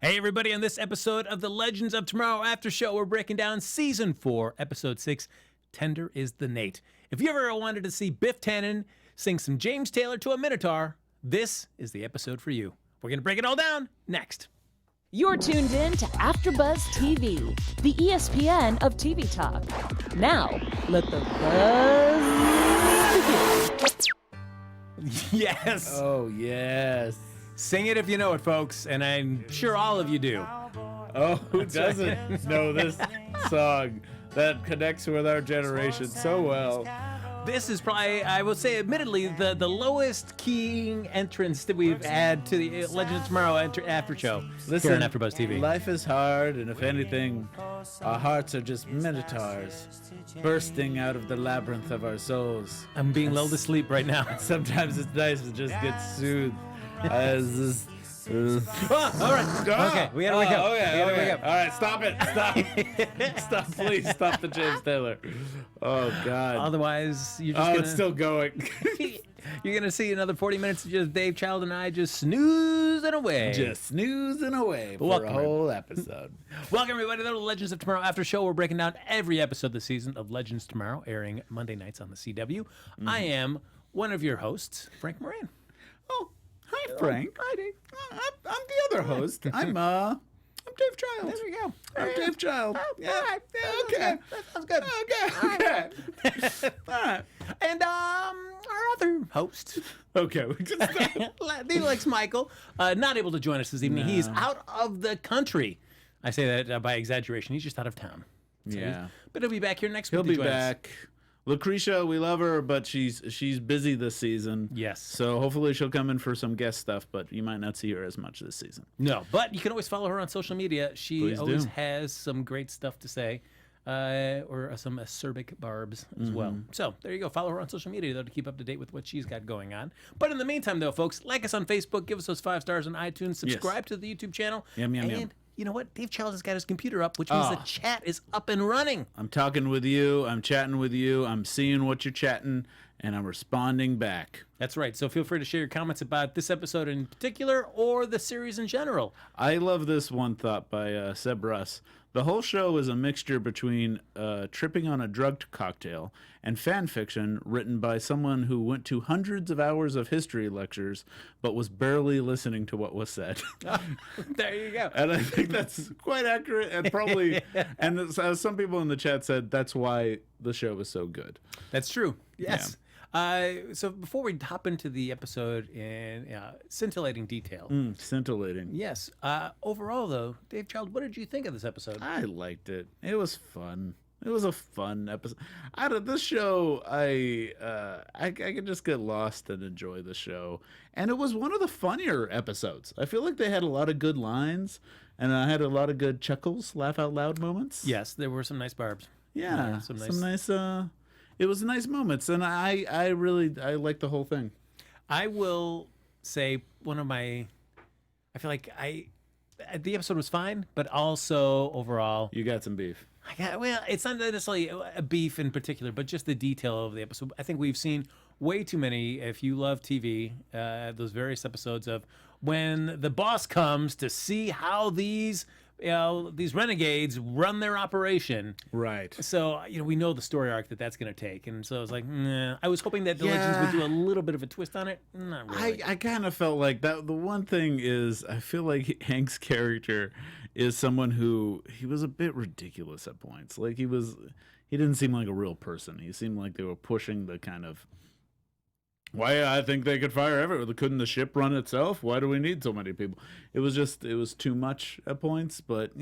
Hey, everybody, on this episode of the Legends of Tomorrow After Show, we're breaking down Season 4, Episode 6, Tender is the Nate. If you ever wanted to see Biff Tannen sing some James Taylor to a Minotaur, this is the episode for you. We're going to break it all down next. You're tuned in to AfterBuzz TV, the ESPN of TV talk. Now, let the buzz begin. Yes. Oh, yes. Sing it if you know it, folks, and I'm sure all of you do. Oh, who doesn't know this song that connects with our generation so well? This is probably, I will say, admittedly, the lowest keying entrance that we've had to the Legends of Tomorrow after show Listen, here on AfterBuzz TV. Life is hard, and if anything, our hearts are just minotaurs bursting out of the labyrinth of our souls. I'm being lulled to sleep right now. Sometimes it's nice to just get soothed. As this, all right. Okay, we gotta wake up. Okay, we gotta wake up. All right, stop it. Stop. Stop, please. Stop the James Taylor. Oh, God. Otherwise, you're just it's still going. You're gonna see another 40 minutes of just Dave Child and I just snoozing away. Just snoozing away for Welcome, a whole episode. Welcome, everybody, to the Legends of Tomorrow After Show. We're breaking down every episode this season of Legends Tomorrow, airing Monday nights on the CW. I am one of your hosts, Frank Moran. Oh, hi, Frank. Hi, Dave. I'm the other host. I'm Dave Child. There we go. I'm Dave Child. Oh, Yeah. all right. Okay. That sounds good. Okay. All right. And our other host, Okay. We just Felix Michael, not able to join us this evening. No. He's out of the country. I say that by exaggeration. He's just out of town. So Yeah. but he'll be back here next He'll week. be back. Lucretia, we love her, but she's busy this season. Yes. So hopefully she'll come in for some guest stuff, but you might not see her as much this season. No, but you can always follow her on social media. She Please always do. has some great stuff to say, or some acerbic barbs as well. So there you go. Follow her on social media, though, to keep up to date with what she's got going on. But in the meantime, though, folks, like us on Facebook, give us those 5 stars on iTunes, subscribe to the YouTube channel. Yum, yum, and yum. you know what? Dave Charles has got his computer up, which means the chat is up and running. I'm talking with you. I'm chatting with you. I'm seeing what you're chatting, and I'm responding back. That's right. So feel free to share your comments about this episode in particular or the series in general. I love this one thought by Seb Russ. The whole show is a mixture between tripping on a drugged cocktail and fan fiction written by someone who went to hundreds of hours of history lectures but was barely listening to what was said. There you go. And I think that's quite accurate, and probably, and as some people in the chat said, that's why the show is so good. That's true. Yes. So before we hop into the episode in scintillating detail, Scintillating. yes. Overall, though, Dave Child, what did you think of this episode? I liked it. It was fun. It was a fun episode. Out of this show, I could just get lost and enjoy the show. And it was one of the funnier episodes. I feel like they had a lot of good lines, and I had a lot of good chuckles, laugh out loud moments. Yes, there were some nice barbs. Yeah, some some nice- nice. It was nice moments, and I really liked the whole thing. I will say I feel like the episode was fine, but also overall, You got some beef. it's not necessarily a beef in particular, but just the detail of the episode. I think we've seen way too many, if you love TV, those various episodes of when the boss comes to see how these renegades run their operation. Right. So, we know the story arc that's going to take. And so I was like, nah. I was hoping that the Legends would do a little bit of a twist on it. Not really. I kind of felt like that. The one thing is, I feel like Hank's character is someone who, he was a bit ridiculous at points. Like he didn't seem like a real person. He seemed like they were pushing the kind of, why I think they could fire everyone. Couldn't the ship run itself? Why do we need so many people? It was too much at points, but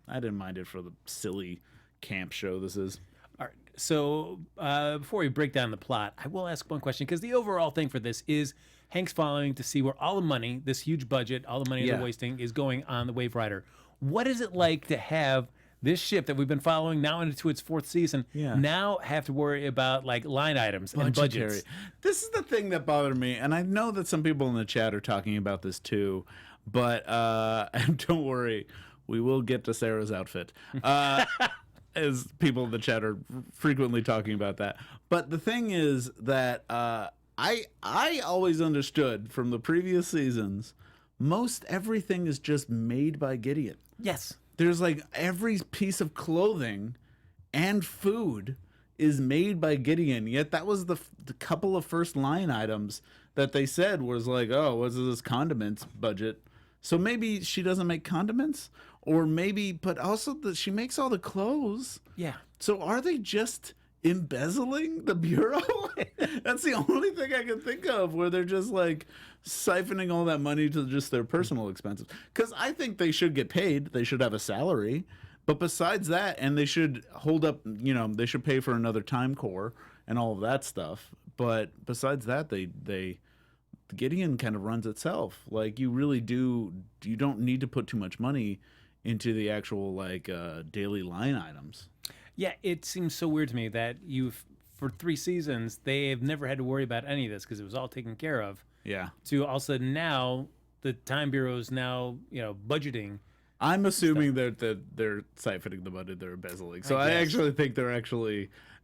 I didn't mind it for the silly camp show this is. All right. So before we break down the plot, I will ask one question, because the overall thing for this is Hank's following to see where all the money, this huge budget, all the money they're wasting, is going on the waverider. What is it like to have this ship that we've been following now into its 4th season now have to worry about line items and budgets? This is the thing that bothered me, and I know that some people in the chat are talking about this too, but and don't worry, we will get to Sarah's outfit. As people in the chat are frequently talking about that. But the thing is that I always understood from the previous seasons most everything is just made by Gideon. Yes. There's like every piece of clothing and food is made by Gideon. Yet that was the couple of first line items that they said was like, oh, what's this condiments budget? So maybe she doesn't make condiments, or maybe, but also she makes all the clothes. Yeah. So are they just embezzling the bureau? That's the only thing I can think of where they're just like siphoning all that money to just their personal expenses. Because I think they should get paid. They should have a salary. But besides that, and they should hold up, they should pay for another time core and all of that stuff. But besides that, Gideon kind of runs itself. Like you don't need to put too much money into the actual daily line items. Yeah, it seems so weird to me that for 3 seasons, they have never had to worry about any of this because it was all taken care of. Yeah. To all of a sudden now, the Time Bureau is now, budgeting. I'm assuming that they're siphoning the money, they're embezzling. So I actually think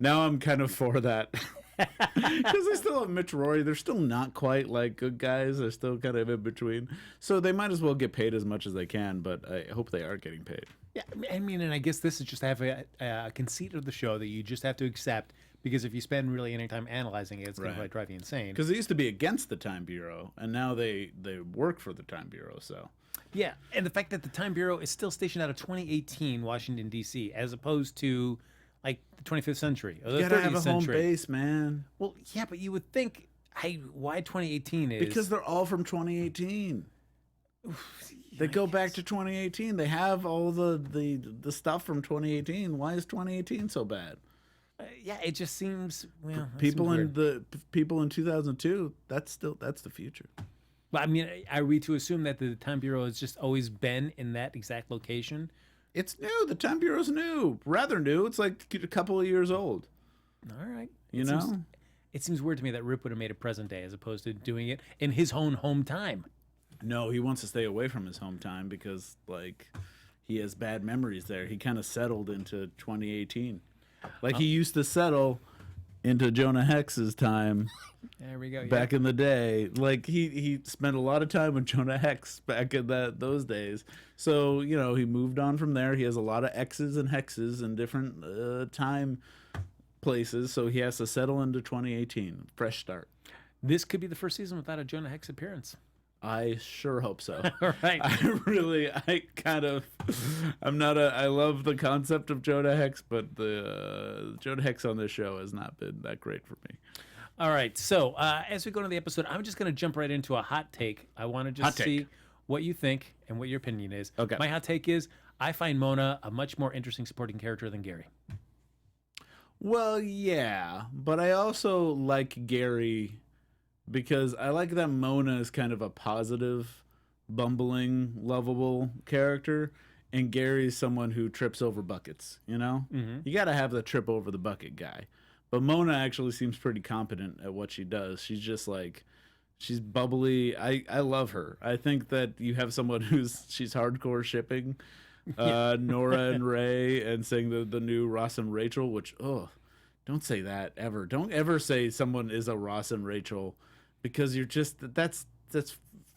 now I'm kind of for that. Because they still have Mitch Rory. They're still not quite like good guys. They're still kind of in between. So they might as well get paid as much as they can, but I hope they are getting paid. Yeah, I mean, and I guess this is just a conceit of the show that you just have to accept, because if you spend really any time analyzing it, it's going to drive you insane. Because they used to be against the Time Bureau, and now they work for the Time Bureau, so... Yeah, and the fact that the Time Bureau is still stationed out of 2018 Washington, D.C., as opposed to, like, the 25th century or the 30th century. You gotta have a home base, man. Well, yeah, but you would think, why 2018 is... Because they're all from 2018. They go back to 2018. They have all the stuff from 2018. Why is 2018 so bad? Yeah, it just seems people in 2002. That's the future. But I mean, are we to assume that the Time Bureau has just always been in that exact location? It's new. The Time Bureau's new, rather new. It's like a couple of years old. All right, It seems weird to me that Rip would have made it present day as opposed to doing it in his own home time. No, he wants to stay away from his home time because he has bad memories there. He kind of settled into 2018. He used to settle into Jonah Hex's time. There we go. Back in the day, he spent a lot of time with Jonah Hex back in those days. So he moved on from there. He has a lot of X's and hexes and different time places. So he has to settle into 2018. Fresh start. This could be the first season without a Jonah Hex appearance. I sure hope so. All right. I love the concept of Jonah Hex, but the Jonah Hex on this show has not been that great for me. All right. So as we go into the episode, I'm just going to jump right into a hot take. I want to just see what you think and what your opinion is. Okay. My hot take is I find Mona a much more interesting supporting character than Gary. Well, yeah, but I also like Gary because I like that Mona is kind of a positive, bumbling, lovable character, and Gary's someone who trips over buckets, Mm-hmm. You got to have the trip over the bucket guy. But Mona actually seems pretty competent at what she does. She's just she's bubbly. I love her. I think that you have someone she's hardcore shipping Nora and Ray and saying the new Ross and Rachel, which, don't say that ever. Don't ever say someone is a Ross and Rachel, because you're just, that's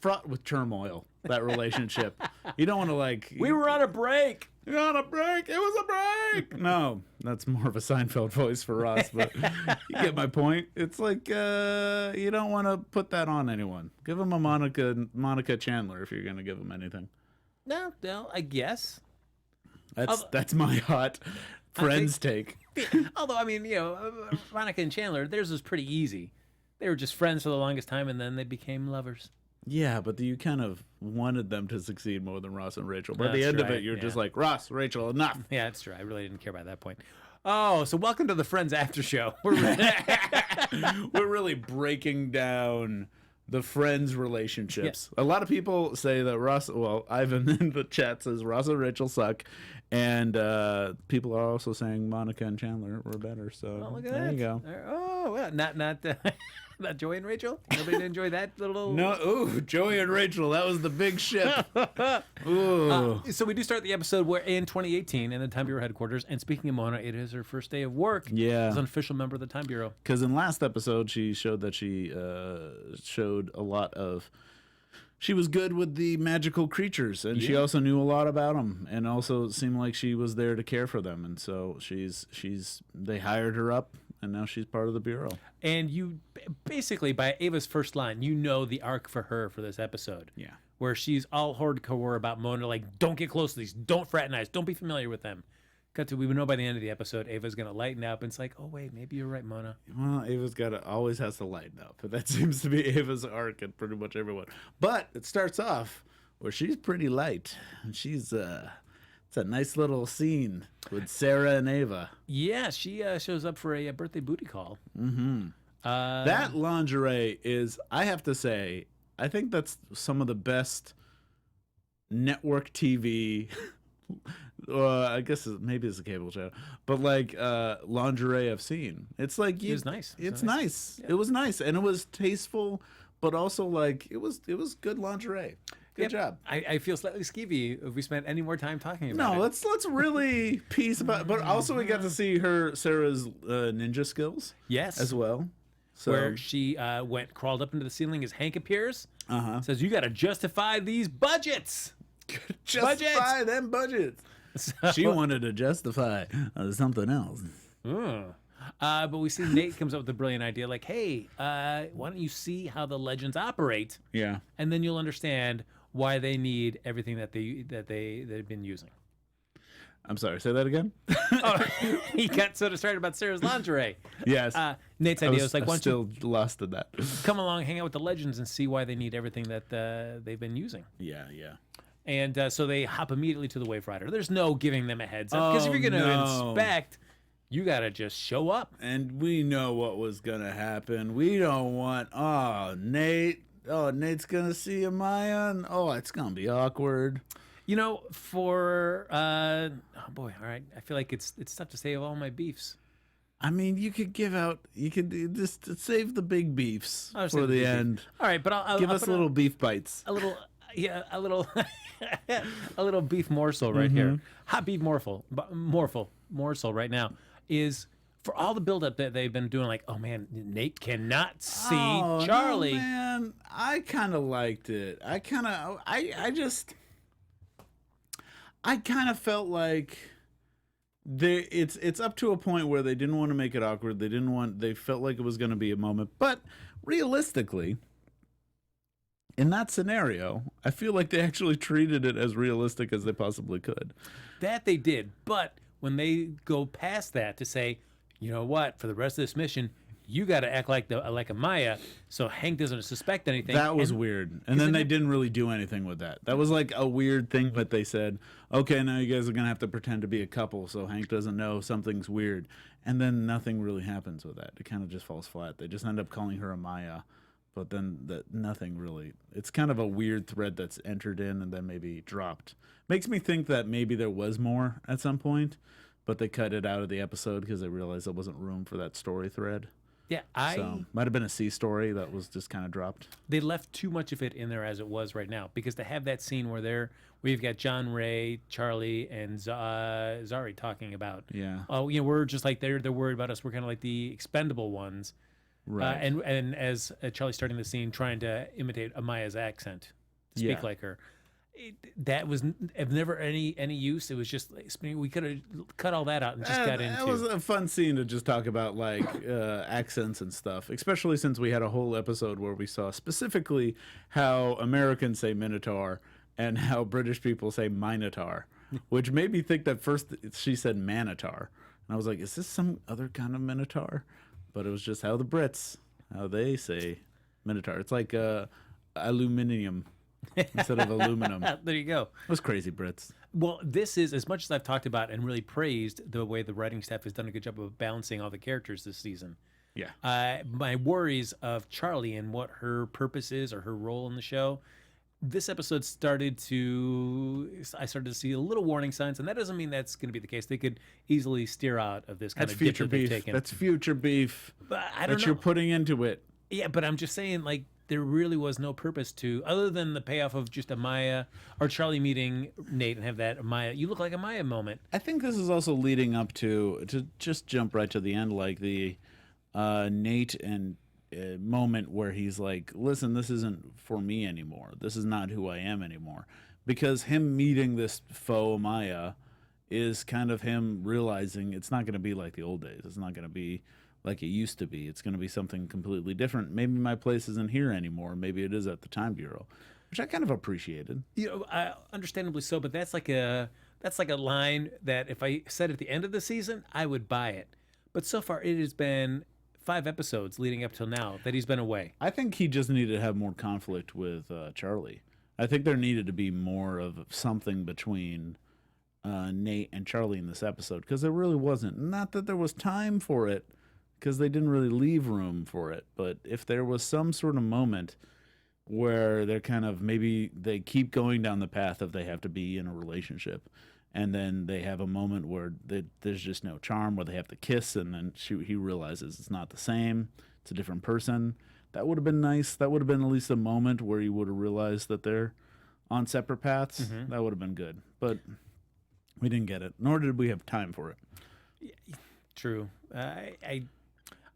fraught with turmoil, that relationship. You don't want to we were on a break. You're on a break. It was a break. No, that's more of a Seinfeld voice for Ross, but you get my point. It's you don't want to put that on anyone. Give him a Monica Chandler if you're going to give him anything. No, I guess. That's my hot Friends take. Although, I mean, Monica and Chandler, theirs was pretty easy. They were just friends for the longest time, and then they became lovers. Yeah, but you kind of wanted them to succeed more than Ross and Rachel. But at the end of it, you're just like, Ross, Rachel, enough. Yeah, that's true. I really didn't care about that point. Oh, so welcome to the Friends After Show. We're really breaking down the Friends relationships. Yeah. A lot of people say that Ivan in the chat says Ross and Rachel suck. And people are also saying Monica and Chandler were better. So look at there that. You go. Oh, well, not Joey and Rachel? Nobody did enjoy that little... No, Joey and Rachel, that was the big ship. Ooh. So we do start the episode where in 2018 in the Time Bureau headquarters, and speaking of Mona, it is her first day of work as an official member of the Time Bureau. Because in last episode, she showed that she showed a lot of she was good with the magical creatures, and she also knew a lot about them, and also seemed like she was there to care for them. And so they hired her up, and now she's part of the bureau. And you basically, by Ava's first line, you know the arc for her for this episode. Yeah. Where she's all hardcore about Mona, like, don't get close to these, don't fraternize, don't be familiar with them. Cut to, we know by the end of the episode, Ava's going to lighten up, and it's like, oh, wait, maybe you're right, Mona. Well, Ava's always has to lighten up. But that seems to be Ava's arc in pretty much everyone. But it starts off where she's pretty light. And it's a nice little scene with Sarah and Ava. Yeah, she shows up for a birthday booty call. Mm-hmm. That lingerie is, I have to say, I think that's some of the best network TV I guess maybe it's a cable show, but like lingerie I've seen. It's like it was nice. It's nice. Yeah. It was nice, and it was tasteful, but also like it was good lingerie. Good job. I feel slightly skeevy if we spent any more time talking about it. No, let's really piece about. But also we got to see Sarah's ninja skills. Yes, as well. So. Where she crawled up into the ceiling as Hank appears. Says you got to justify these budgets. Justify them budgets. So, she wanted to justify something else. But we see Nate comes up with a brilliant idea, like, "Hey, why don't you see how the legends operate? Yeah, and then you'll understand why they need everything that they've been using." I'm sorry. Say that again. He got so distracted about Sarah's lingerie. Yes. Nate's idea was like, "I'm still lost in that. Come along, hang out with the legends, and see why they need everything that they've been using." Yeah. And so they hop immediately to the waverider. There's no giving them a heads up, because if you're going to inspect, you got to just show up. And we know what was going to happen. We don't want, Nate's going to see Amaya. Oh, it's going to be awkward. You know, for, oh boy, all right. I feel like it's tough to save all my beefs. I mean, you could just save the big beefs for the end. All right, but I'll give us little beef bites. A little beef morsel right here. Hot beef morsel right now is for all the buildup that they've been doing. Like, oh man, Nate cannot see Charlie. No, man, I kind of liked it. I kind of felt like it's up to a point where they didn't want to make it awkward. They felt like it was going to be a moment, but realistically, in that scenario, I feel like they actually treated it as realistic as they possibly could. That they did, but when they go past that to say, you know what, for the rest of this mission, you got to act like Amaya, so Hank doesn't suspect anything. That was weird. And then they didn't really do anything with that. That was like a weird thing that they said, okay, now you guys are going to have to pretend to be a couple so Hank doesn't know something's weird. And then nothing really happens with that. It kind of just falls flat. They just end up calling her Amaya. But then nothing really. It's kind of a weird thread that's entered in and then maybe dropped. Makes me think that maybe there was more at some point, but they cut it out of the episode because they realized there wasn't room for that story thread. Yeah, so might have been a C story that was just kind of dropped. They left too much of it in there as it was right now, because to have that scene where you've got John Ray, Charlie, and Zari talking about, we're just like they're worried about us. We're kind of like the expendable ones. Right. And as Charlie's starting the scene, trying to imitate Amaya's accent, to speak like her, that was never any use. It was just we could have cut all that out and just got into. That was a fun scene to just talk about like accents and stuff, especially since we had a whole episode where we saw specifically how Americans say Minotaur and how British people say Minotaur, which made me think that first she said Manitar, and I was like, is this some other kind of Minotaur? But it was just how they say Minotaur. It's like aluminium instead of aluminum. There you go. It was crazy, Brits. Well, this is, as much as I've talked about and really praised the way the writing staff has done a good job of balancing all the characters this season. Yeah. My worries of Charlie and what her purpose is or her role in the show, this episode I started to see a little warning signs, and that doesn't mean that's going to be the case. They could easily steer out of this kind of future dip that they've beef. taken. That's future beef. But I don't know. You're putting into it. Yeah, but I'm just saying, like, there really was no purpose to, other than the payoff of just Amaya or Charlie meeting Nate and have that Amaya, you look like Amaya moment. I think this is also leading up to just jump right to the end, like the Nate and moment where he's like, listen, this isn't for me anymore. This is not who I am anymore. Because him meeting this foe Maya is kind of him realizing it's not going to be like the old days. It's not going to be like it used to be. It's going to be something completely different. Maybe my place isn't here anymore. Maybe it is at the Time Bureau, which I kind of appreciated. Understandably so, but that's like a line that if I said at the end of the season, I would buy it. But so far, it has been 5 episodes leading up till now that he's been away. I think he just needed to have more conflict with Charlie. I think there needed to be more of something between Nate and Charlie in this episode, because there really wasn't. Not that there was time for it, because they didn't really leave room for it. But if there was some sort of moment where they're kind of, maybe they keep going down the path of they have to be in a relationship, and then they have a moment where there's just no charm, where they have to kiss, and then he realizes it's not the same, it's a different person. That would have been nice. That would have been at least a moment where you would have realized that they're on separate paths. Mm-hmm. That would have been good. But we didn't get it, nor did we have time for it. Yeah, true.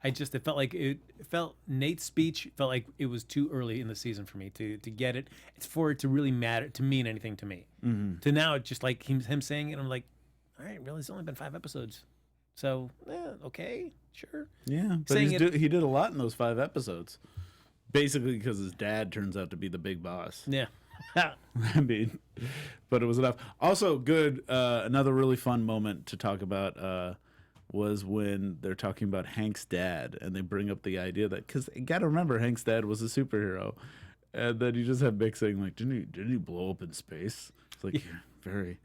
It felt Nate's speech felt like it was too early in the season for me to get it. It's for it to really matter, to mean anything to me. Mm-hmm. To now, it's just like him saying it. I'm like, all right, really, it's only been 5 episodes. So, okay, sure. Yeah, but he did a lot in those 5 episodes. Basically because his dad turns out to be the big boss. Yeah. I mean, but it was enough. Also, good, another really fun moment to talk about was when they're talking about Hank's dad, and they bring up the idea that, because you got to remember, Hank's dad was a superhero, and then you just have Mick saying, like, didn't he blow up in space? It's like, you're very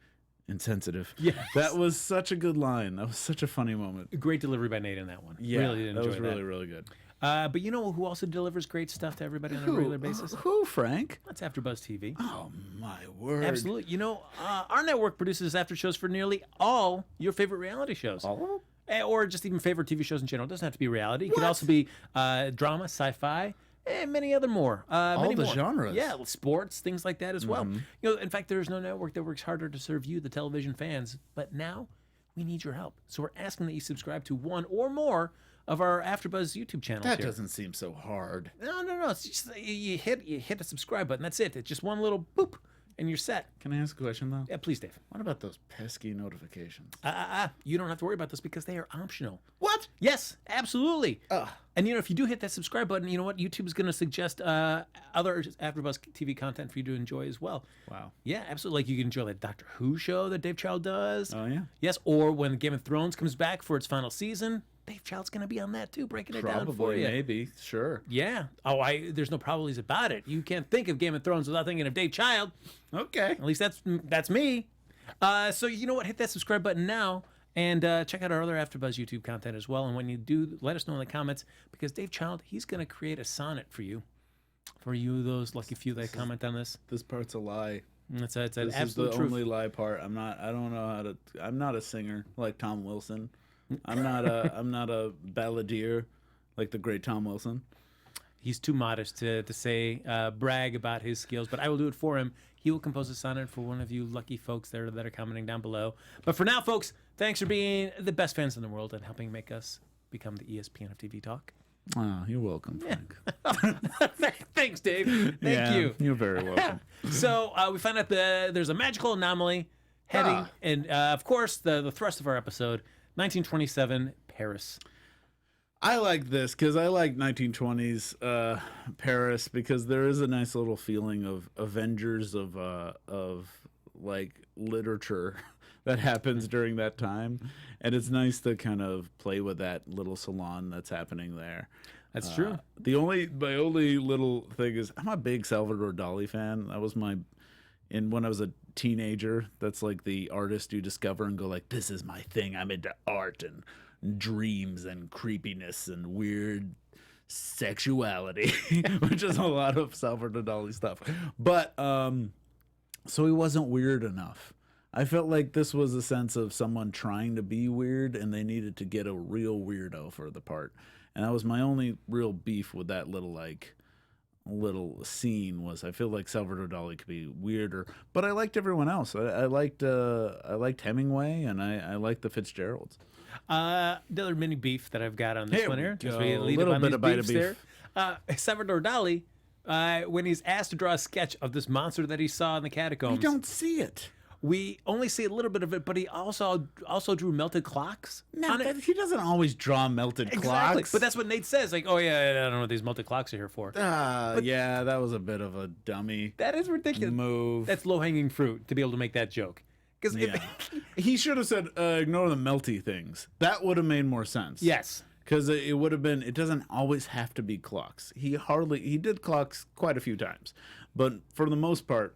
insensitive. Yeah, that was such a good line. That was such a funny moment. Great delivery by Nate in that one. Yeah, really did enjoy that was really, really good. But you know who also delivers great stuff to everybody on a regular basis? Who, Frank? That's AfterBuzz TV. Oh, my word. Absolutely. You know, our network produces after shows for nearly all your favorite reality shows. All? Or just even favorite TV shows in general. It doesn't have to be reality. It could also be drama, sci-fi, and many other more. All the genres. Yeah, sports, things like that as well. You know, in fact, there is no network that works harder to serve you, the television fans. But now we need your help. So we're asking that you subscribe to one or more of our AfterBuzz YouTube channels. That doesn't seem so hard. No. It's just you hit the subscribe button. That's it. It's just one little boop, and you're set. Can I ask a question, though? Yeah, please, Dave. What about those pesky notifications? You don't have to worry about those because they are optional. What? Yes, absolutely. And, you know, if you do hit that subscribe button, you know what? YouTube is going to suggest other AfterBuzz TV content for you to enjoy as well. Wow. Yeah, absolutely. Like you can enjoy that Doctor Who show that Dave Child does. Oh, yeah? Yes, or when Game of Thrones comes back for its final season, Dave Child's going to be on that too, breaking it down for you. Maybe, sure. Yeah. Oh, there's no probablys about it. You can't think of Game of Thrones without thinking of Dave Child. Okay. At least that's me. So you know what? Hit that subscribe button now and check out our other AfterBuzz YouTube content as well. And when you do, let us know in the comments, because Dave Child, he's going to create a sonnet for you. For you, those lucky few that comment on this. This part's a lie. It's an this absolute is the truth. only lie part. I'm not a singer like Tom Wilson. I'm not a balladeer like the great Tom Wilson. He's too modest to say brag about his skills, but I will do it for him. He will compose a sonnet for one of you lucky folks there that are commenting down below. But for now, folks, thanks for being the best fans in the world and helping make us become the ESPN of TV talk. Oh, you're welcome, Frank. Thanks, Dave. Thank you. You're very welcome. So we find out there's a magical anomaly heading, and of course, the thrust of our episode, 1927, Paris. I like this because I like 1920s Paris, because there is a nice little feeling of Avengers of like literature that happens during that time, and it's nice to kind of play with that little salon that's happening there. That's true. My only little thing is I'm a big Salvador Dali fan. That was when I was a teenager, that's like the artist you discover and go like, this is my thing. I'm into art and dreams and creepiness and weird sexuality, which is a lot of Salvador Dali stuff. But so he wasn't weird enough. I felt like this was a sense of someone trying to be weird, and they needed to get a real weirdo for the part. And that was my only real beef with that little scene. Was I feel like Salvador Dali could be weirder, but I liked everyone else. I liked Hemingway, and I liked the Fitzgeralds. The other mini beef that I've got on this one here, go. as we lead Little up on bit these of bite of beefs beef. there. Salvador Dali, when he's asked to draw a sketch of this monster that he saw in the catacombs, We don't see it. we only see a little bit of it, but he also drew melted clocks on it. He doesn't always draw melted Exactly. clocks. But that's what Nate says. Like, oh yeah, I don't know what these melted clocks are here for. Yeah, that was a bit of a dummy That is ridiculous. move. That's low-hanging fruit to be able to make that joke. Because He should have said, ignore the melty things. That would have made more sense. yes. Because it would have been, it doesn't always have to be clocks. He did clocks quite a few times. But for the most part,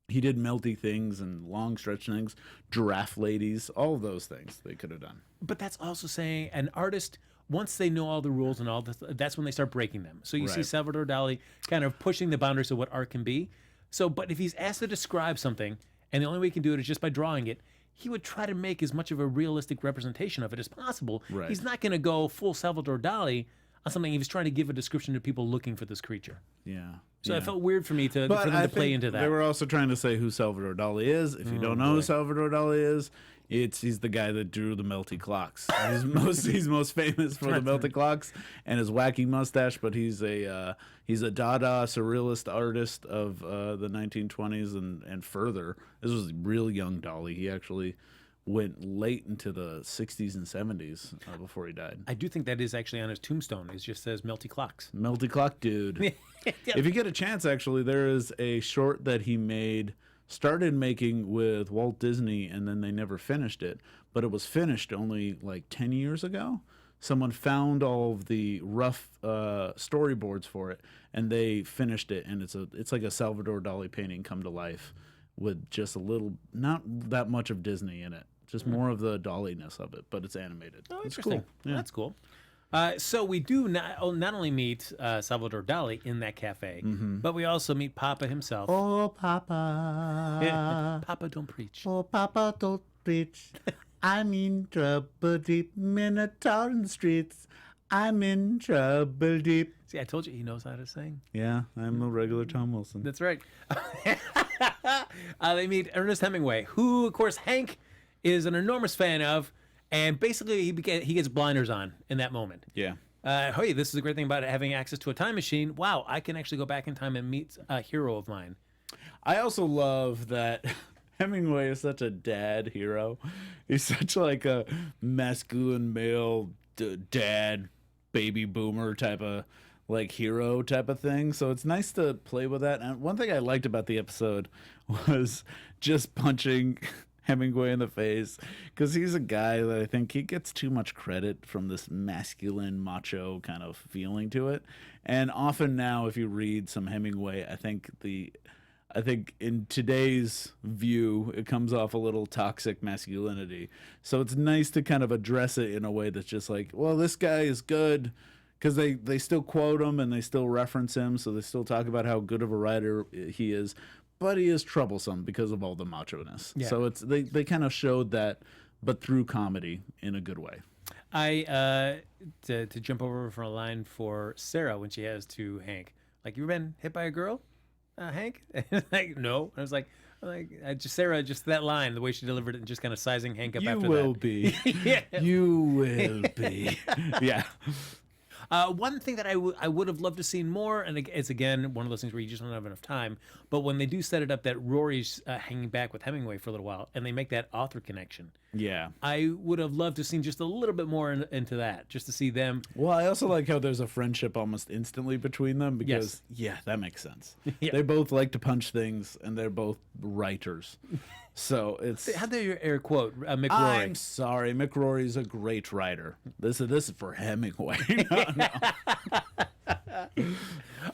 he did melty things and long stretch things, giraffe ladies, all of those things they could have done. But that's also saying an artist, once they know all the rules and all this, that's when they start breaking them. So you see Right. Salvador Dali kind of pushing the boundaries of what art can be. So, but if he's asked to describe something, and the only way he can do it is just by drawing it, he would try to make as much of a realistic representation of it as possible. Right. He's not going to go full Salvador Dali on something. He was trying to give a description to people looking for this creature. Yeah. So yeah. it felt weird for me for them I to play think into that. They were also trying to say who Salvador Dali is. If you don't know who Salvador Dali is, he's the guy that drew the melty clocks. He's most famous for the melty clocks and his wacky mustache. But he's a Dada surrealist artist of the 1920s and further. This was real young Dali. He actually went late into the 60s and 70s before he died. I do think that is actually on his tombstone. It just says melty clocks. Melty clock dude. If you get a chance, actually, there is a short that he started making with Walt Disney, and then they never finished it. But it was finished only like 10 years ago. Someone found all of the rough storyboards for it, and they finished it. And it's like a Salvador Dali painting come to life with just a little, not that much of Disney in it, just more of the Dali-ness of it. But it's animated. Oh, it's interesting. cool. Yeah. That's cool. So we do not only meet Salvador Dali in that cafe, but we also meet Papa himself. Oh, Papa. Papa, don't preach. Oh, Papa, don't preach. I'm in trouble deep, Minotaur in the streets. I'm in trouble deep. See, I told you he knows how to sing. Yeah, I'm a regular Tom Wilson. That's right. They meet Ernest Hemingway, who, of course, Hank is an enormous fan of, and basically he gets blinders on in that moment. Yeah. Hey, this is a great thing about having access to a time machine. Wow, I can actually go back in time and meet a hero of mine. I also love that Hemingway is such a dad hero. He's such like a masculine male dad, baby boomer type of like hero type of thing. So it's nice to play with that. And one thing I liked about the episode was just punching Hemingway in the face, because he's a guy that I think he gets too much credit from this masculine macho kind of feeling to it. And often now, if you read some Hemingway, I think in today's view, it comes off a little toxic masculinity. So it's nice to kind of address it in a way that's just like, well, this guy is good, because they still quote him and they still reference him. So they still talk about how good of a writer he is, but he is troublesome because of all the macho-ness. Yeah. So they kind of showed that, but through comedy in a good way. To jump over for a line for Sarah when she has to Hank, like, you ever been hit by a girl? Hank? Like, no. I was like, Sarah, just that line, the way she delivered it, and just kind of sizing Hank up after that. You will be. Yeah. You will be. Yeah. One thing that I would have loved to see more, and it's again one of those things where you just don't have enough time, but when they do set it up that Rory's hanging back with Hemingway for a little while, and they make that author connection. Yeah. I would have loved to have seen just a little bit more into that, just to see them. Well, I also like how there's a friendship almost instantly between them, because, yeah, that makes sense. Yeah. They both like to punch things, and they're both writers. So it's... How do you air quote Mick Rory? I'm sorry, Mick Rory's a great writer. This is for Hemingway. No.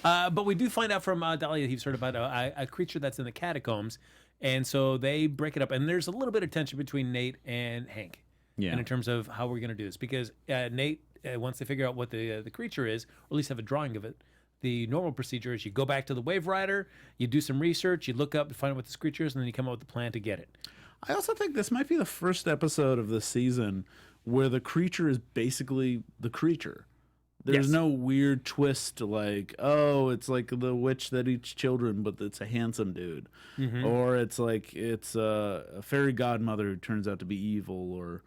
But we do find out from Dali he's heard about a creature that's in the catacombs, and so they break it up. And there's a little bit of tension between Nate and Hank, and in terms of how we're going to do this, because Nate, once they figure out what the creature is, or at least have a drawing of it, the normal procedure is you go back to the waverider, you do some research, you look up to find out what this creature is, and then you come up with a plan to get it. I also think this might be the first episode of this season where the creature is basically the creature. There's no weird twist like, oh, it's like the witch that eats children, but it's a handsome dude. Mm-hmm. Or it's like it's a fairy godmother who turns out to be evil, or,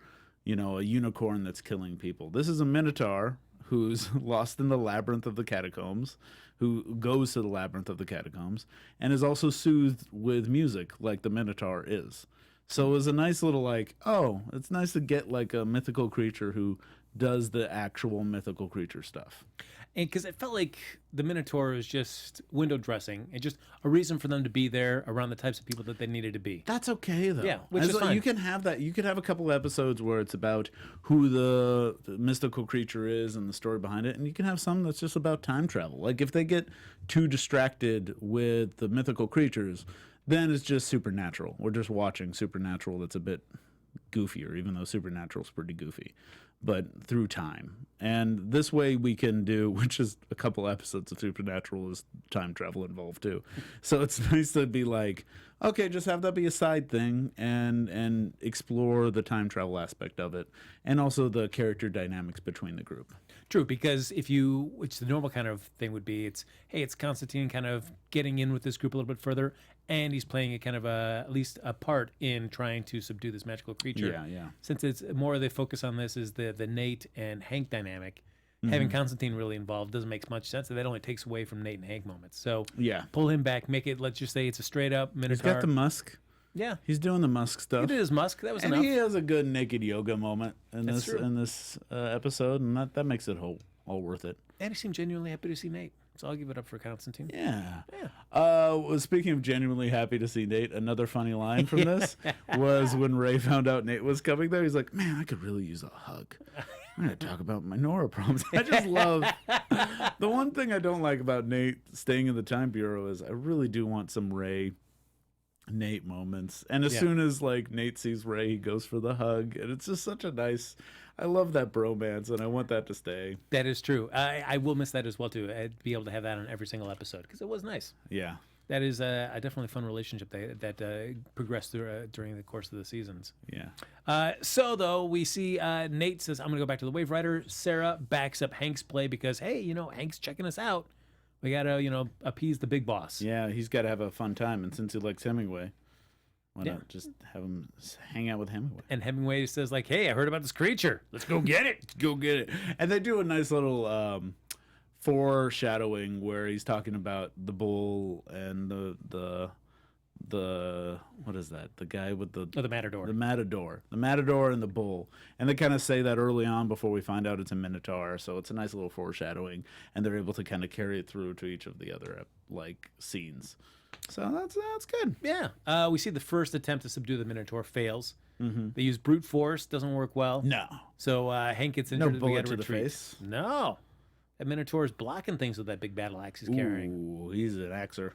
a unicorn that's killing people. This is a minotaur who's lost in the labyrinth of the catacombs, who goes to the labyrinth of the catacombs, and is also soothed with music like the Minotaur is. So it was a nice little like, oh, it's nice to get like a mythical creature who does the actual mythical creature stuff. And because it felt like the Minotaur was just window dressing and just a reason for them to be there around the types of people that they needed to be. That's okay, though. Yeah, which is fine. You can have that. You could have a couple episodes where it's about who the mystical creature is and the story behind it, and you can have some that's just about time travel. Like if they get too distracted with the mythical creatures, then it's just Supernatural. We're just watching Supernatural that's a bit goofier, even though Supernatural's pretty goofy, but through time. And this way we can do, which is a couple episodes of Supernatural is time travel involved too. So it's nice to be like, okay, just have that be a side thing and explore the time travel aspect of it and also the character dynamics between the group. True, because which the normal kind of thing would be, it's Constantine kind of getting in with this group a little bit further, and he's playing a kind of at least a part in trying to subdue this magical creature. Yeah, yeah. Since it's more of the focus on this is the Nate and Hank dynamic, having Constantine really involved doesn't make much sense. That only takes away from Nate and Hank moments. So yeah, pull him back, make it, let's just say it's a straight up Minotaur. He's got the musk. Yeah, he's doing the musk stuff. He did his musk. That was and enough. He has a good naked yoga moment in That's this episode, and that makes it all worth it. And he seemed genuinely happy to see Nate. So I'll give it up for Constantine. Yeah. Well, speaking of genuinely happy to see Nate, another funny line from this was when Ray found out Nate was coming there. He's like, man, I could really use a hug. I'm going to talk about my Nora problems. I just love... The one thing I don't like about Nate staying in the Time Bureau is I really do want some Nate moments. And as soon as like Nate sees Ray, he goes for the hug. And it's just such a nice... I love that bromance, and I want that to stay. That is true. I will miss that as well, too. I'd be able to have that on every single episode, because it was nice. Yeah. That is a definitely fun relationship that progressed through, during the course of the seasons. Yeah. So, though, we see Nate says, I'm going to go back to the waverider. Sarah backs up Hank's play because, hey, Hank's checking us out. We got to, appease the big boss. Yeah, he's got to have a fun time, and since he likes Hemingway... Why not just have him hang out with Hemingway? And Hemingway says, like, hey, I heard about this creature. Let's go get it. Let's go get it. And they do a nice little foreshadowing where he's talking about the bull and the what is that? The guy with the matador. The matador and the bull. And they kind of say that early on before we find out it's a minotaur. So it's a nice little foreshadowing, and they're able to kind of carry it through to each of the other scenes. So that's good. Yeah. We see the first attempt to subdue the Minotaur fails. Mm-hmm. They use brute force. Doesn't work well. No. So Hank gets injured. No bullet to the face. No. That Minotaur is blocking things with that big battle axe he's carrying. Ooh, he's an axer.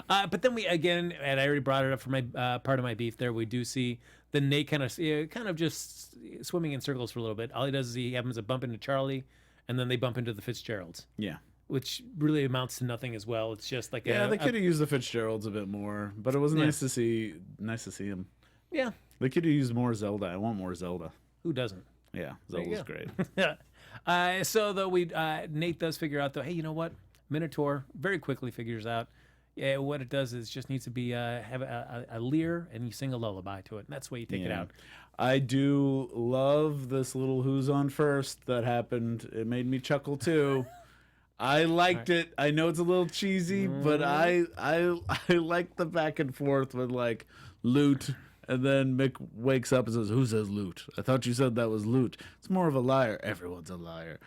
But then we, again, and I already brought it up for my part of my beef there, we do see the Nate kind of just swimming in circles for a little bit. All he does is he happens to bump into Charlie, and then they bump into the Fitzgeralds. Yeah. Which really amounts to nothing as well. It's just like they could have used the Fitzgeralds a bit more, but it was nice to see him. Yeah, they could have used more Zelda. I want more Zelda. Who doesn't? Yeah, Zelda's great. So though Nate does figure out though, hey, you know what? Minotaur very quickly figures out. Yeah, what it does is just needs to be have a lyre, and you sing a lullaby to it, and that's the way you take it out. I do love this little "Who's on first" that happened. It made me chuckle too. I liked it. I know it's a little cheesy, but I like the back and forth with like loot, and then Mick wakes up and says, "Who says loot? I thought you said that was loot. It's more of a liar. Everyone's a liar."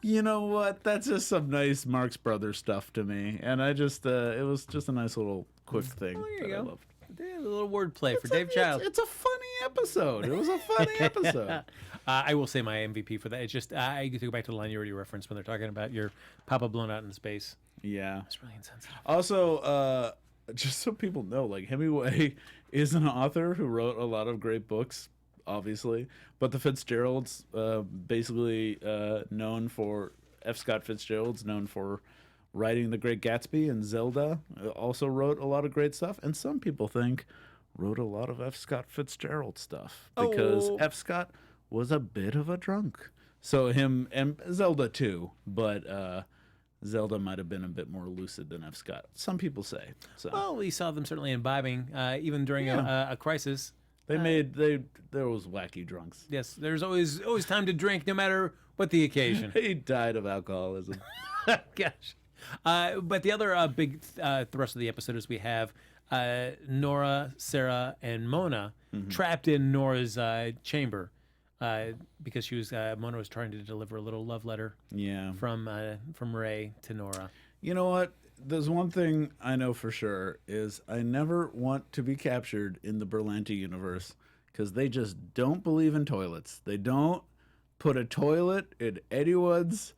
You know what? That's just some nice Marx Brothers stuff to me, and I just it was just a nice little quick thing that I loved. A little wordplay for Dave Child. It's a funny episode. It was a funny episode. I will say my MVP for that. It's just I get to go back to the line you already referenced when they're talking about your papa blown out in space. Yeah, it's really insensitive. Also, just so people know, like Hemingway is an author who wrote a lot of great books, obviously, but the Fitzgeralds, basically known for F. Scott Fitzgerald's known for writing The Great Gatsby, and Zelda also wrote a lot of great stuff, and some people think wrote a lot of F. Scott Fitzgerald stuff because F. Scott was a bit of a drunk. So him and Zelda too, but Zelda might have been a bit more lucid than F. Scott. Some people say. So. Well, we saw them certainly imbibing, even during a crisis. There was wacky drunks. Yes, there's always time to drink, no matter what the occasion. He died of alcoholism. Gosh. But the other big thrust of the episode is we have Nora, Sarah, and Mona trapped in Nora's chamber because Mona was trying to deliver a little love letter from Ray to Nora. You know what? There's one thing I know for sure is I never want to be captured in the Berlanti universe because they just don't believe in toilets. They don't put a toilet in anyone's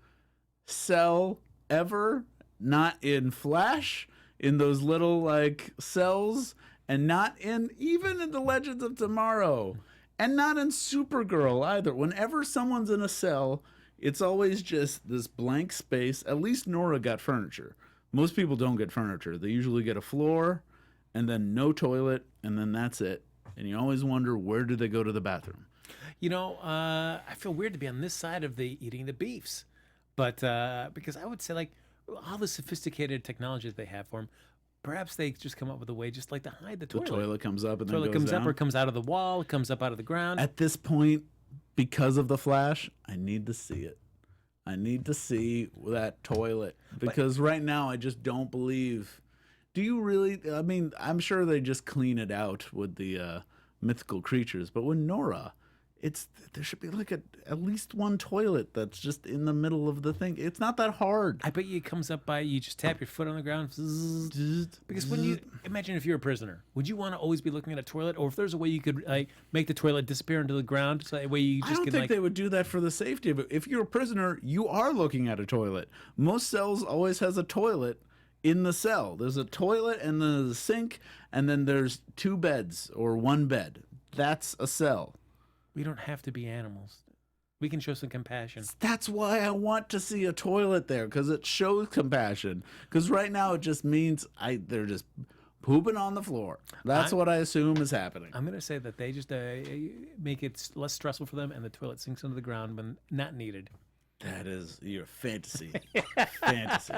cell ever, not in Flash, in those little like cells, and not even in the Legends of Tomorrow, and not in Supergirl either. Whenever someone's in a cell, it's always just this blank space. At least Nora got furniture. Most people don't get furniture. They usually get a floor and then no toilet, and then that's it. And you always wonder, where do they go to the bathroom? You know, I feel weird to be on this side of the eating the beefs, but because I would say, like, all the sophisticated technology that they have for them, perhaps they just come up with a way just like to hide the toilet. The toilet comes up and then toilet goes comes down. up or comes out of the wall, comes up out of the ground. At this point, because of the Flash, I need to see it. I need to see that toilet because right now I just don't believe. Do you really? I mean, I'm sure they just clean it out with the mythical creatures, but with Nora, there should be like at least one toilet that's just in the middle of the thing. It's not that hard. I bet you it comes up by you just tap your foot on the ground. Because when you imagine if you're a prisoner, would you want to always be looking at a toilet, or if there's a way you could like make the toilet disappear into the ground, so that way you just I don't can think like they would do that for the safety of it. If you're a prisoner, you are looking at a toilet. Most cells always has a toilet in the cell. There's a toilet and there's a sink, and then there's two beds or one bed. That's a cell. We don't have to be animals. We can show some compassion. That's why I want to see a toilet there, because it shows compassion. Because right now it just means they're just pooping on the floor. That's what I assume is happening. I'm going to say that they just make it less stressful for them, and the toilet sinks into the ground when not needed. That is your fantasy. Fantasy.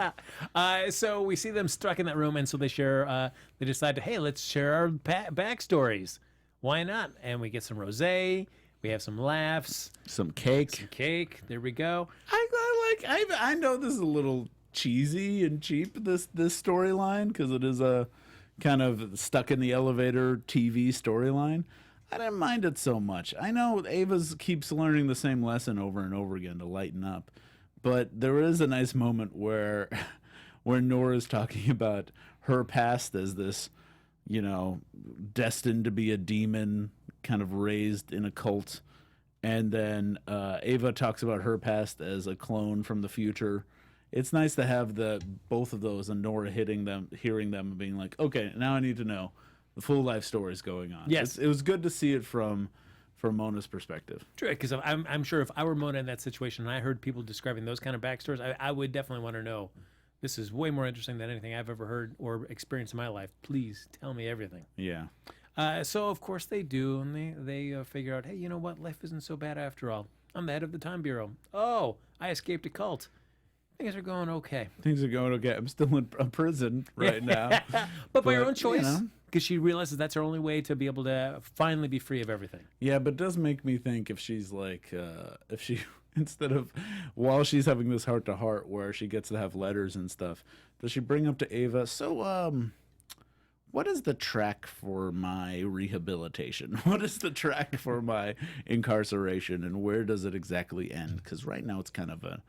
So we see them stuck in that room, and so they share. They decide to, hey, let's share our backstories. Why not? And we get some rosé. We have some laughs, some cake. There we go. I know this is a little cheesy and cheap, this storyline, because it is a kind of stuck in the elevator TV storyline. I didn't mind it so much. I know Ava keeps learning the same lesson over and over again to lighten up, but there is a nice moment where Nora's talking about her past as this, destined to be a demon, kind of raised in a cult, and then Ava talks about her past as a clone from the future. It's nice to have both of those, and Nora hearing them, and being like, okay, now I need to know the full life stories going on. Yes, it was good to see it from Mona's perspective. True, because I'm sure if I were Mona in that situation and I heard people describing those kind of backstories, I would definitely want to know. This is way more interesting than anything I've ever heard or experienced in my life. Please tell me everything. Yeah. So, of course, they do, and they figure out, hey, you know what? Life isn't so bad after all. I'm the head of the Time Bureau. Oh, I escaped a cult. Things are going okay. Things are going okay. I'm still in a prison right now. but by her own choice, because she realizes that's her only way to be able to finally be free of everything. Yeah, but it does make me think if she's like, if she, instead of, while she's having this heart-to-heart where she gets to have letters and stuff, does she bring up to Ava, so, what is the track for my rehabilitation? What is the track for my incarceration, and where does it exactly end? Because right now it's kind of a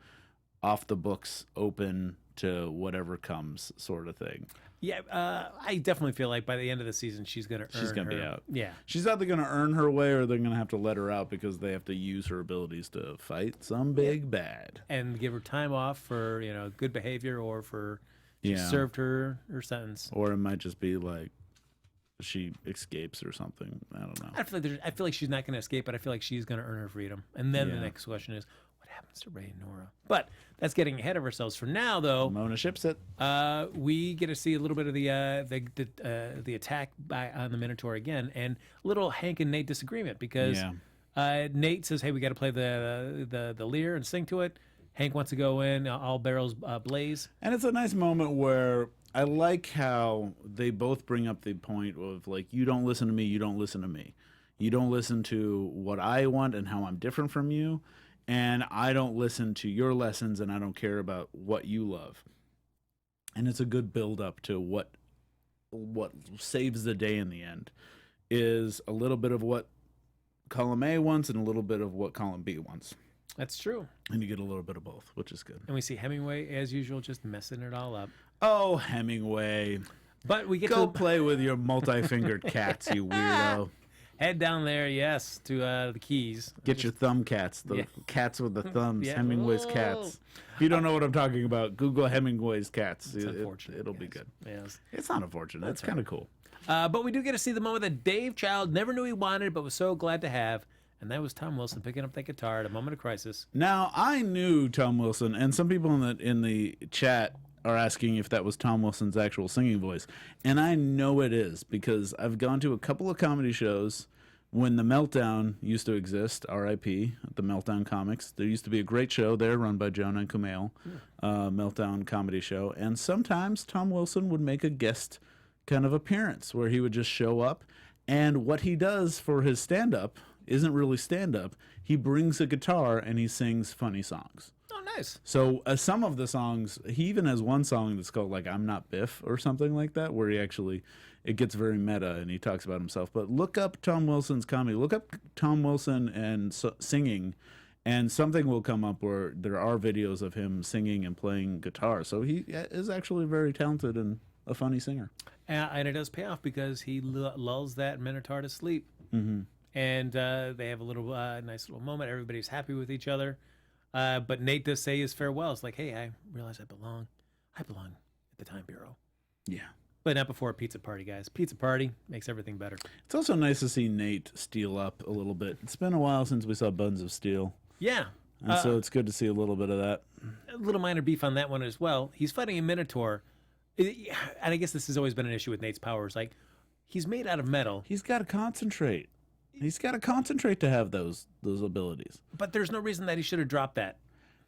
off the books, open to whatever comes sort of thing. Yeah, I definitely feel like by the end of the season she's going to be out. Yeah. She's either going to earn her way or they're going to have to let her out because they have to use her abilities to fight some big bad. And give her time off for, good behavior or for... She served her sentence. Or it might just be like she escapes or something. I don't know. I feel like she's not going to escape, but I feel like she's going to earn her freedom. And then the next question is, what happens to Ray and Nora? But that's getting ahead of ourselves. For now, though, Mona ships it. We get to see a little bit of the attack on the Minotaur again, and a little Hank and Nate disagreement because Nate says, "Hey, we got to play the lyre and sing to it." Hank wants to go in, all barrels blaze. And it's a nice moment where I like how they both bring up the point of, like, you don't listen to me, you don't listen to me. You don't listen to what I want and how I'm different from you. And I don't listen to your lessons, and I don't care about what you love. And it's a good build up to what saves the day in the end is a little bit of what column A wants and a little bit of what column B wants. That's true. And you get a little bit of both, which is good. And we see Hemingway, as usual, just messing it all up. Oh, Hemingway. But we get Go to play with your multi-fingered cats, you weirdo. head down there, yes, to the Keys. Get your thumb cats, the Yeah. cats with the thumbs, Yeah. Hemingway's Whoa. cats. If you don't know what I'm talking about, Google Hemingway's cats. It's unfortunate. It'll be yes. good. Yes. It's not unfortunate. It's kind of cool. But we do get to see the moment that Dave Child never knew he wanted, but was so glad to have. And that was Tom Wilson picking up that guitar at a moment of crisis. Now, I knew Tom Wilson, and some people in the chat are asking if that was Tom Wilson's actual singing voice. And I know it is, because I've gone to a couple of comedy shows when the Meltdown used to exist, R.I.P., the Meltdown Comics. There used to be a great show there run by Jonah and Kumail, Meltdown comedy show. And sometimes Tom Wilson would make a guest kind of appearance where he would just show up. And what he does for his stand-up isn't really stand-up. He brings a guitar and he sings funny songs. Oh, nice. So some of the songs, he even has one song that's called like "I'm Not Biff" or something like that, where he actually, it gets very meta and he talks about himself. But look up Tom Wilson's comedy. Look up Tom Wilson and singing, and something will come up where there are videos of him singing and playing guitar. So he is actually very talented and a funny singer. And it does pay off because he lulls that Minotaur to sleep. Mm-hmm. And they have a little nice little moment. Everybody's happy with each other. But Nate does say his farewells, like, hey, I realize I belong at the Time Bureau. Yeah. But not before a pizza party, guys. Pizza party makes everything better. It's also nice to see Nate steel up a little bit. It's been a while since we saw Buns of Steel. Yeah. And so it's good to see a little bit of that. A little minor beef on that one as well. He's fighting a Minotaur. And I guess this has always been an issue with Nate's powers. Like, he's made out of metal. He's got to concentrate. He's got to concentrate to have those abilities. But there's no reason that he should have dropped that.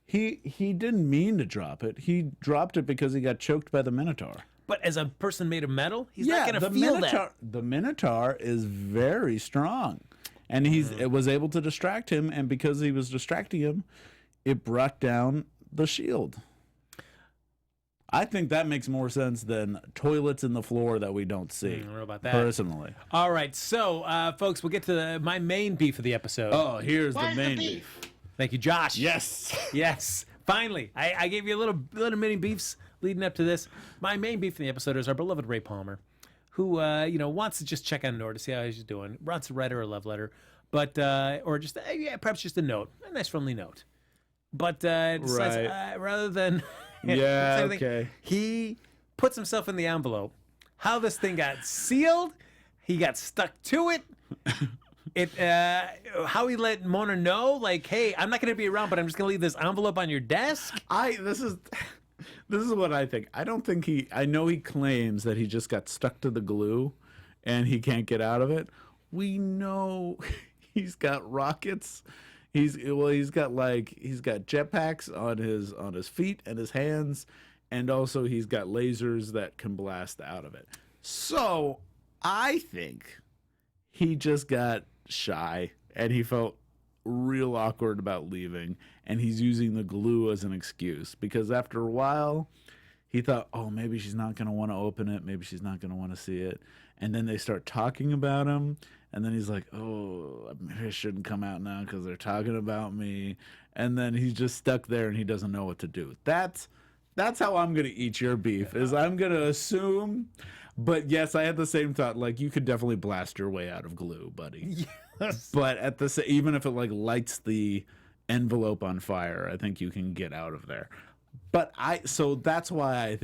He didn't mean to drop it. He dropped it because he got choked by the Minotaur. But as a person made of metal, he's not going to feel that. The Minotaur is very strong. And it was able to distract him, and because he was distracting him, it brought down the shield. I think that makes more sense than toilets in the floor that we don't see. I don't know about that. Personally. All right, so, folks, we'll get to my main beef of the episode. Oh, here's the main beef. Thank you, Josh. Yes. Yes. Finally. I gave you a little mini beefs leading up to this. My main beef in the episode is our beloved Ray Palmer, who, wants to just check on Nora to see how she's doing. Wants to write her a love letter, but, or just, perhaps just a note, a nice friendly note. But, decides, rather than... Yeah, okay. He puts himself in the envelope. How this thing got sealed, he got stuck to it. How he let Mona know, like, hey, I'm not going to be around, but I'm just going to leave this envelope on your desk. This is what I think. I don't think I know he claims that he just got stuck to the glue and he can't get out of it. We know he's got rockets. He's got jetpacks on his feet and his hands, and also he's got lasers that can blast out of it. So I think he just got shy and he felt real awkward about leaving, and he's using the glue as an excuse because after a while he thought, oh, maybe she's not going to want to open it, maybe she's not going to want to see it, and then they start talking about him. And then he's like, oh, maybe I shouldn't come out now because they're talking about me. And then he's just stuck there and he doesn't know what to do. That's how I'm going to eat your beef, is I'm going to assume. But yes, I had the same thought. Like, you could definitely blast your way out of glue, buddy. Yes. But even if it like lights the envelope on fire, I think you can get out of there. But so that's why I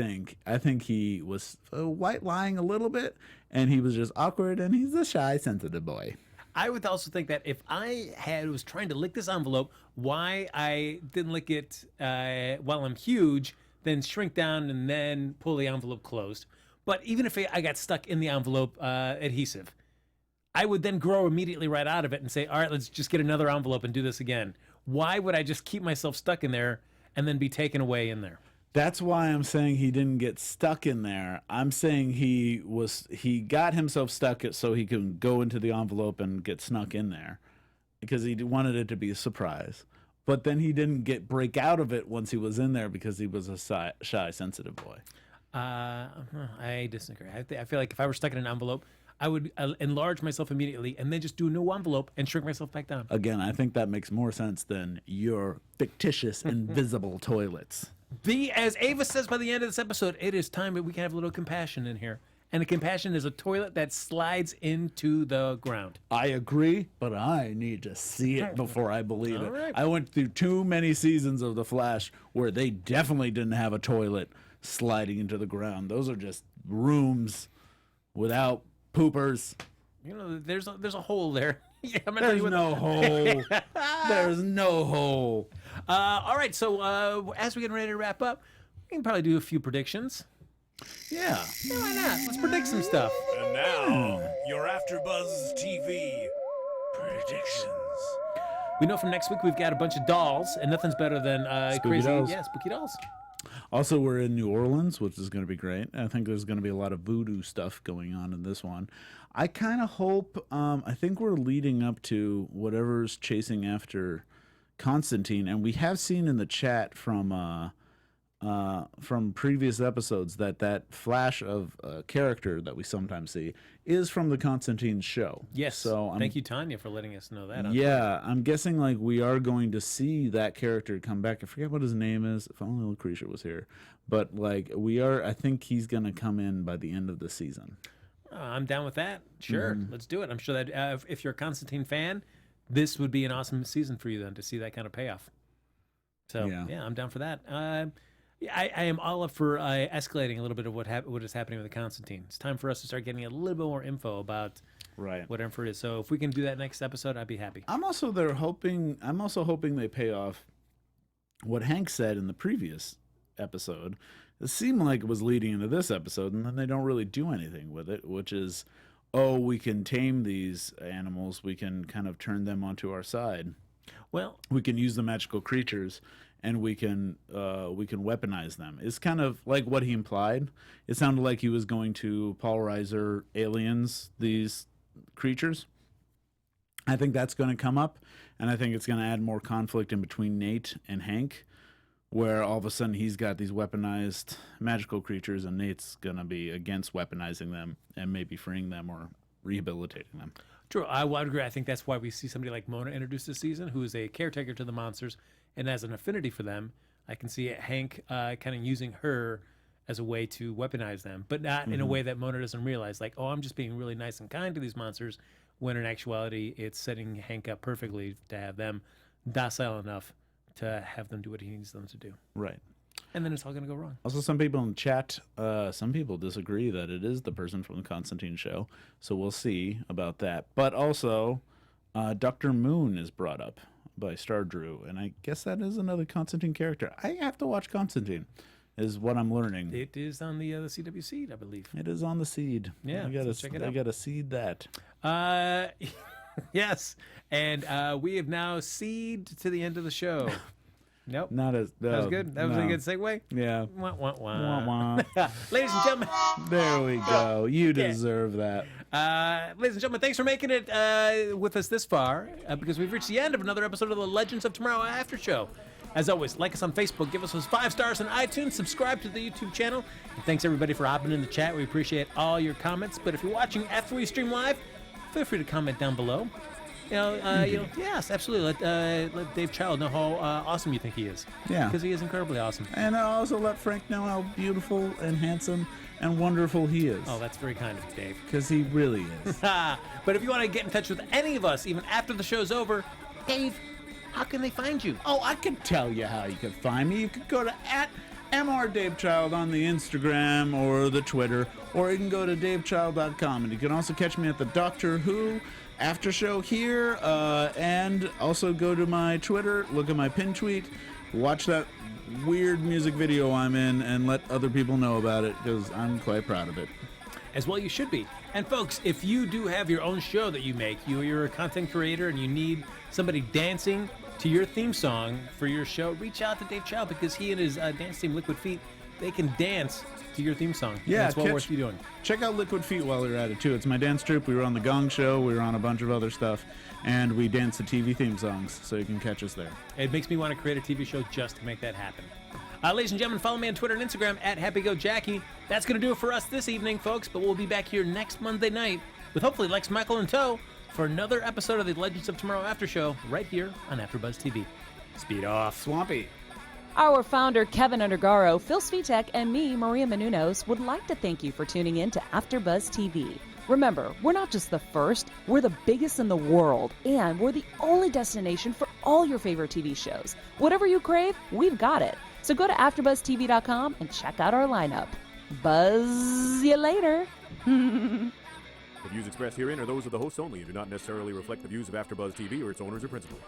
think he was white lying a little bit, and he was just awkward, and he's a shy, sensitive boy. I would also think that if I was trying to lick this envelope, why I didn't lick it while I'm huge, then shrink down and then pull the envelope closed. But even if I got stuck in the envelope adhesive, I would then grow immediately right out of it and say, all right, let's just get another envelope and do this again. Why would I just keep myself stuck in there and then be taken away in there? That's why I'm saying he didn't get stuck in there. I'm saying he got himself stuck so he can go into the envelope and get snuck in there because he wanted it to be a surprise. But then he didn't break out of it once he was in there because he was a shy, sensitive boy. I disagree. I feel like if I were stuck in an envelope, I would enlarge myself immediately and then just do a new envelope and shrink myself back down. Again, I think that makes more sense than your fictitious invisible toilets. As Ava says by the end of this episode, it is time that we can have a little compassion in here. And the compassion is a toilet that slides into the ground. I agree, but I need to see it before I believe it. Right. I went through too many seasons of The Flash where they definitely didn't have a toilet sliding into the ground. Those are just rooms without poopers. You know, there's a hole there. Yeah, There's no hole. There's no hole. All right, so as we get ready to wrap up, we can probably do a few predictions. Yeah. Yeah, why not? Let's predict some stuff. And now, your AfterBuzz TV predictions. We know from next week we've got a bunch of dolls, and nothing's better than Spooky dolls. spooky dolls. Also, we're in New Orleans, which is going to be great. I think there's going to be a lot of voodoo stuff going on in this one. I kind of hope, I think we're leading up to whatever's chasing after Constantine, and we have seen in the chat from previous episodes that flash of character that we sometimes see is from the Constantine show. Yes. So thank you, Tanya, for letting us know that. Yeah, I'm guessing like we are going to see that character come back. I forget what his name is. If only Lucretia was here. But like we are, I think he's going to come in by the end of the season. I'm down with that. Sure, let's do it. I'm sure that if you're a Constantine fan, this would be an awesome season for you then to see that kind of payoff. So yeah I'm down for that. I am all up for escalating a little bit of what is happening with the Constantine. It's time for us to start getting a little bit more info about whatever it is. So if we can do that next episode, I'd be happy. I'm also hoping they pay off what Hank said in the previous episode. It seemed like it was leading into this episode, and then they don't really do anything with it, which is, we can tame these animals. We can kind of turn them onto our side. Well, we can use the magical creatures, and we can weaponize them. It's kind of like what he implied. It sounded like he was going to polarizer aliens these creatures. I think that's going to come up, and I think it's going to add more conflict in between Nate and Hank, where all of a sudden he's got these weaponized magical creatures, and Nate's going to be against weaponizing them and maybe freeing them or rehabilitating them. True, I would agree. I think that's why we see somebody like Mona introduced this season, who is a caretaker to the monsters and has an affinity for them. I can see Hank kind of using her as a way to weaponize them, but not in a way that Mona doesn't realize, like, I'm just being really nice and kind to these monsters, when in actuality it's setting Hank up perfectly to have them docile enough to have them do what he needs them to do. Right. And then it's all going to go wrong. Also, some people in the chat, some people disagree that it is the person from the Constantine show. So we'll see about that. But also, Dr. Moon is brought up by Star Drew. And I guess that is another Constantine character. I have to watch Constantine, is what I'm learning. It is on the CW seed, I believe. It is on the seed. Yeah, check it out. I got to seed that. Yes. And we have now seeded to the end of the show. Nope. Not as that was good. That was a good segue. Yeah. Wah, wah, wah. Wah, wah. Ladies and gentlemen. There we go. You deserve that. Ladies and gentlemen, thanks for making it with us this far, because we've reached the end of another episode of the Legends of Tomorrow After Show. As always, like us on Facebook, give us those 5 stars on iTunes, subscribe to the YouTube channel. And thanks everybody for hopping in the chat. We appreciate all your comments. But if you're watching after we stream live, feel free to comment down below. Yes, absolutely. Let Dave Child know how awesome you think he is. Yeah. Because he is incredibly awesome. And also let Frank know how beautiful and handsome and wonderful he is. Oh, that's very kind of you, Dave. Because he really is. But if you want to get in touch with any of us, even after the show's over, Dave, how can they find you? Oh, I can tell you how you can find me. You can go to @MrDaveChild on the Instagram or the Twitter, or you can go to DaveChild.com. And you can also catch me at the Doctor Who after show here, and also go to my Twitter, look at my pin tweet, watch that weird music video I'm in, and let other people know about it, because I'm quite proud of it. As well you should be. And folks, if you do have your own show that you make, you're a content creator and you need somebody dancing to your theme song for your show, reach out to Dave Chow because he and his dance team, Liquid Feet, they can dance to your theme song. Yeah, it's well worth you doing. Check out Liquid Feet while you're at it, too. It's my dance troupe. We were on The Gong Show. We were on a bunch of other stuff. And we dance the TV theme songs, so you can catch us there. It makes me want to create a TV show just to make that happen. Ladies and gentlemen, follow me on Twitter and Instagram at HappyGoJackie. That's going to do it for us this evening, folks, but we'll be back here next Monday night with hopefully Lex Michael in tow for another episode of the Legends of Tomorrow After Show right here on AfterBuzz TV. Speed off. Swampy. Our founder, Keven Undergaro, Phil Svitek, and me, Maria Menounos, would like to thank you for tuning in to AfterBuzz TV. Remember, we're not just the first, we're the biggest in the world, and we're the only destination for all your favorite TV shows. Whatever you crave, we've got it. So go to AfterBuzzTV.com and check out our lineup. Buzz you later. The views expressed herein are those of the hosts only and do not necessarily reflect the views of AfterBuzz TV or its owners or principals.